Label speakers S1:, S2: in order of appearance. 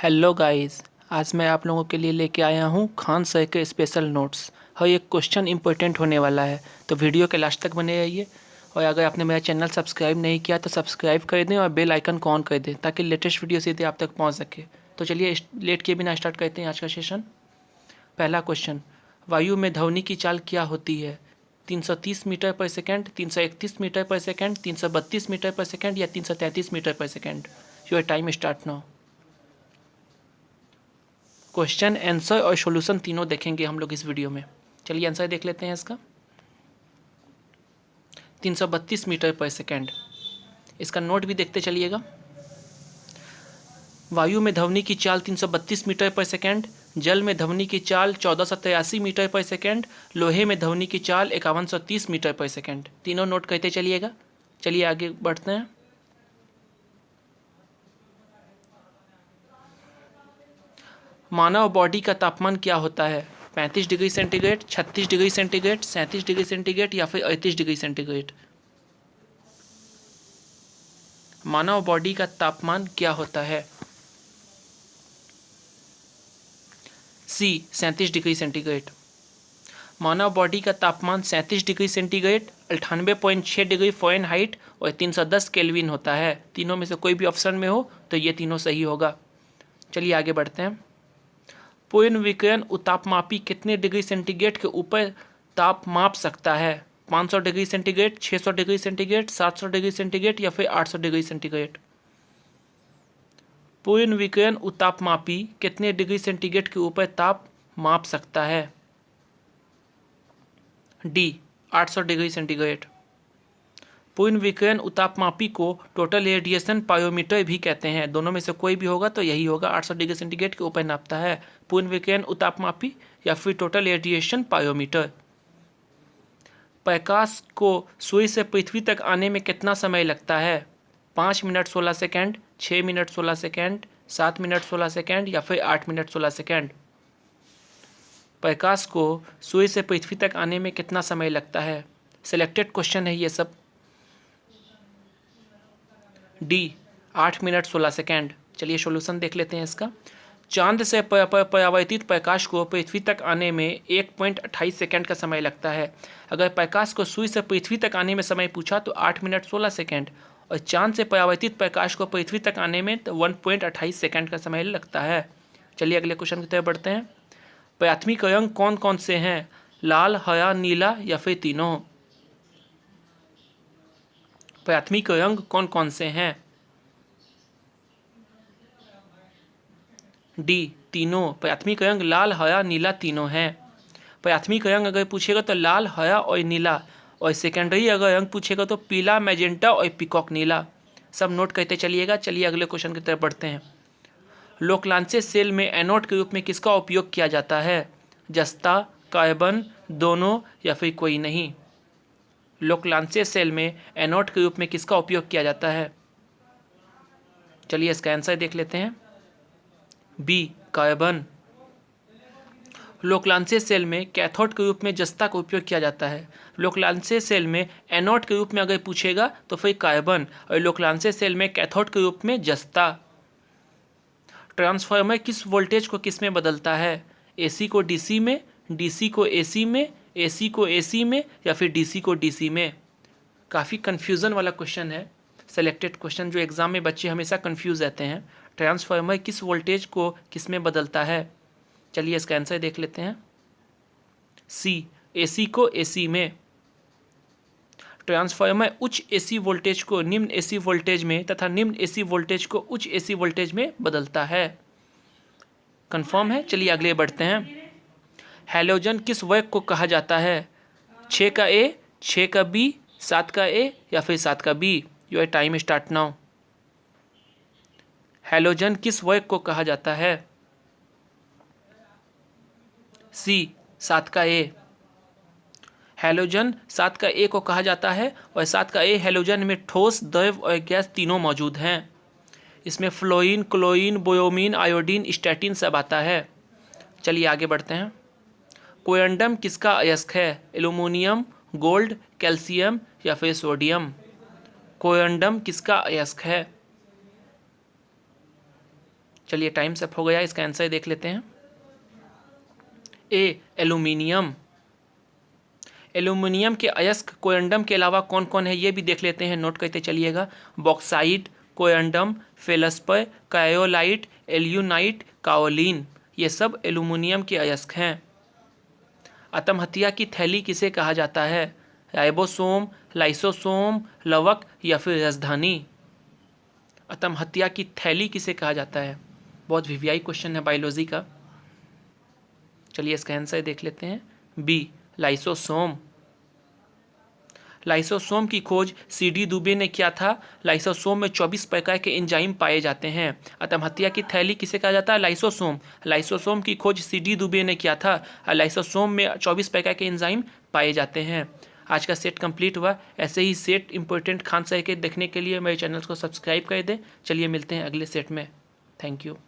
S1: Hello guys. आज मैं आप लोगों के लिए लेके आया हूँ खान सर के स्पेशल नोट्स। और ये क्वेश्चन इंपॉर्टेंट होने वाला है, तो वीडियो के लास्ट तक बने रहिए। और अगर आपने मेरा चैनल सब्सक्राइब नहीं किया तो सब्सक्राइब कर दें और बेल आइकन को ऑन कर दें ताकि लेटेस्ट वीडियो सीधे आप तक पहुँच सके। तो चलिए लेट किए बिना स्टार्ट करते हैं आज का सेशन। पहला क्वेश्चन, वायु में ध्वनि की चाल क्या होती है? 330 मीटर पर सेकेंड, 331 मीटर पर सेकेंड, 332 मीटर पर सेकेंड या 333 मीटर पर second. Your time start now. Question, answer और सॉल्यूशन तीनों देखेंगे हम लोग इस वीडियो में। चलिए आंसर देख लेते हैं इसका। 332 मीटर पर सेकेंड। इसका नोट भी देखते चलिएगा। वायु में ध्वनि की चाल 332 मीटर पर सेकेंड, जल में ध्वनि की चाल 1483 मीटर पर सेकेंड, लोहे में ध्वनि की चाल 5130 मीटर पर सेकेंड। तीनों नोट करते चलिएगा। चलिए आगे बढ़ते हैं। मानव बॉडी का तापमान क्या होता है? 35 degree centigrade, 36 degree centigrade, 37 degree centigrade या फिर 38 डिग्री सेंटीग्रेड। मानव बॉडी का तापमान क्या होता है? सी 37 डिग्री सेंटीग्रेड। मानव बॉडी का तापमान 37 डिग्री सेंटीग्रेड, 98.6 डिग्री फ़ारेनहाइट और 310 केल्विन होता है। तीनों में से कोई भी ऑप्शन में हो तो ये तीनों सही होगा। चलिए आगे बढ़ते हैं। पूर्ण विकिरण उतापमापी कितने डिग्री सेंटीग्रेड के ऊपर ताप माप सकता है? 500 degree centigrade, 600 degree centigrade, 700 degree centigrade या फिर 800 डिग्री सेंटीग्रेड। पूर्ण विकिरण उतापमापी कितने डिग्री सेंटीग्रेड के ऊपर ताप माप सकता है? D 800 degree centigrade. पूर्ण विकिरण उतापमापी को टोटल रेडिएशन पायोमीटर भी कहते हैं। दोनों में से कोई भी होगा तो यही होगा, 800 डिग्री सेंटीग्रेड के ऊपर नापता है। पूर्ण विकिरण उतापमापी या फिर टोटल रेडिएशन पायोमीटर। प्रकाश को सूर्य से पृथ्वी तक आने में कितना समय लगता है? 5 minute 16 second, 6 minute 16 second, 7 minute 16 second या फिर 8 मिनट 16 सेकेंड। प्रकाश को सूर्य से पृथ्वी तक आने में कितना समय लगता है? सिलेक्टेड क्वेश्चन है ये सब। D 8 minute 16 second. चलिए सॉल्यूशन देख लेते हैं इसका। चांद से परावर्तित प्रकाश को पृथ्वी तक आने में 1.28 सेकेंड का समय लगता है। अगर प्रकाश को सूर्य से पृथ्वी तक आने में समय पूछा तो 8 मिनट 16 सेकेंड, और चांद से परावर्तित प्रकाश को पृथ्वी तक आने में तो 1.28 सेकेंड का समय लगता है। चलिए अगले क्वेश्चन की तरफ बढ़ते हैं। प्राथमिक रंग कौन कौन से हैं? लाल, हरा, नीला या फिर तीनों। प्राथमिक रंग कौन कौन से हैं? डी तीनों। प्राथमिक रंग लाल, हरा, नीला तीनों हैं। प्राथमिक रंग अगर पूछेगा तो लाल, हरा और नीला, और सेकेंडरी अगर रंग पूछेगा तो पीला, मैजेंटा और पिकॉक नीला। सब नोट करते चलिएगा। चलिए अगले क्वेश्चन की तरफ बढ़ते हैं। लोकलांचेस सेल में एनोड के रूप में किसका उपयोग किया जाता है? जस्ता, कार्बन, दोनों या फिर कोई नहीं। लोकलांचेस सेल में एनोड के रूप में किसका उपयोग किया जाता है? चलिए इसका आंसर देख लेते हैं। B carbon. लोकलांचेस सेल में कैथोड के रूप में जस्ता का उपयोग किया जाता है। लोकलांचेस सेल में एनोड के रूप में अगर पूछेगा तो फिर कार्बन, और लोकलांचेस सेल में कैथोड के रूप में जस्ता। ट्रांसफार्मर किस वोल्टेज को किस में बदलता है? एसी को डीसी में, डीसी को एसी में, एसी को एसी में या फिर डीसी को डीसी में। काफ़ी कन्फ्यूज़न वाला क्वेश्चन है, सेलेक्टेड क्वेश्चन जो एग्जाम में बच्चे हमेशा कन्फ्यूज़ रहते हैं। ट्रांसफार्मर किस वोल्टेज को किस में बदलता है? चलिए इसका आंसर देख लेते हैं। सी एसी को एसी में। ट्रांसफार्मर उच्च एसी वोल्टेज को निम्न एसी वोल्टेज में तथा निम्न एसी वोल्टेज को उच्च एसी वोल्टेज में बदलता है। कंफर्म है। चलिए अगले बढ़ते हैं। हैलोजन किस वर्ग को कहा जाता है? 6 का ए, 6 का बी, 7 का ए या फिर 7 का B. Your time start now. Halogen किस वर्ग को कहा जाता है? सी 7 का ए। हैलोजन 7 का ए को कहा जाता है, और 7 का ए हैलोजन में ठोस, द्रव और गैस तीनों मौजूद हैं। इसमें fluorine, chlorine, bromine, iodine, statin सब आता है। चलिए आगे बढ़ते हैं। कोएंडम किसका अयस्क है? एल्यूमिनियम, गोल्ड, कैल्शियम या फिर सोडियम। कोएंडम किसका अयस्क है? चलिए टाइम सब हो गया, इसका आंसर देख लेते हैं। ए एल्यूमिनियम। एल्यूमिनियम के अयस्क कोयंडम के अलावा कौन कौन है ये भी देख लेते हैं, नोट करते चलिएगा। बॉक्साइट, कोयंडम, फेलस्पर, कायोलाइट, एल्यूनाइट, काओलिन, ये सब एल्यूमिनियम के अयस्क हैं। आत्महत्या की थैली किसे कहा जाता है? राइबोसोम, लाइसोसोम, लवक या फिर राजधानी? आत्महत्या की थैली किसे कहा जाता है? बहुत वीवीआई क्वेश्चन है बायोलॉजी का। चलिए इसका आंसर देख लेते हैं। B lysosome. लाइसोसोम की खोज सीडी दुबे ने किया था। लाइसोसोम में 24 प्रकार के एंजाइम पाए जाते हैं। आत्महत्या की थैली किसे कहा जाता है? लाइसोसोम। लाइसोसोम की खोज सीडी दुबे ने किया था। लाइसोसोम में 24 प्रकार के एंजाइम पाए जाते हैं। आज का सेट कंप्लीट हुआ। ऐसे ही सेट इंपॉर्टेंट खान सर के देखने के लिए मेरे चैनल को सब्सक्राइब कर दें। चलिए मिलते हैं अगले सेट में। Thank you.